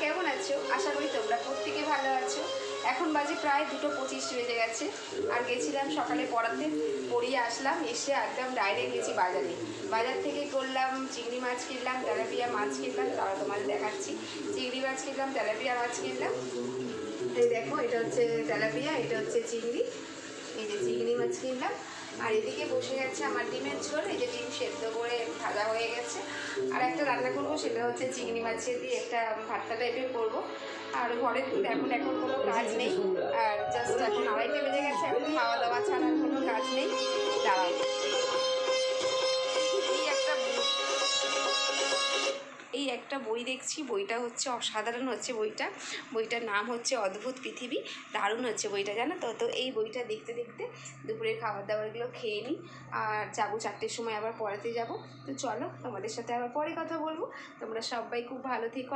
কেমন আছো? আশা করি তোমরা প্রত্যেকে ভালো আছো। এখন বাজে প্রায় 2:25 বেজে গেছে। আর গেছিলাম সকালে পড়াতে, পড়িয়ে আসলাম, এসে একদম ডাইরেক্ট গেছি বাজারে। বাজার থেকে করলাম চিংড়ি মাছ কিনলাম, তেলাপিয়া মাছ কিনলাম, তারা তোমাদের দেখাচ্ছি। চিংড়ি মাছ কিনলাম, তেলাপিয়া মাছ কিনলাম। এই দেখো, এটা হচ্ছে তেলাপিয়া, এটা হচ্ছে চিংড়ি। এই যে চিংড়ি মাছ কিনলাম। আর এদিকে বসে গেছে আমার ডিমের ঝোল। এই যে ডিম সেদ্ধ করে ভাজা হয়ে গেছে। আর একটা রান্না করবো, সেটা হচ্ছে চিংড়ি মাছের দিয়ে একটা ভর্তা টাইপের করবো। আর ঘরে এখন কোনো কাজ নেই। আর জাস্ট এখন 2:30 বেজে গেছে, এখন খাওয়া দাওয়া ছাড়া আর কোনো কাজ নেই। দাঁড়াও, এই একটা বই দেখছি, বইটা হচ্ছে অসাধারণ হচ্ছে। বইটার নাম হচ্ছে অদ্ভুত পৃথিবী। দারুণ হচ্ছে বইটা, জানো তো। তো এই বইটা দেখতে দেখতে দুপুরের খাবার দাবারগুলো খেয়ে নিই। আর যাবো 4টের সময় আবার পড়াতে যাব। তো চলো, তোমাদের সাথে আবার পরে কথা বলবো। তোমরা সবাই খুব ভালো থেকো।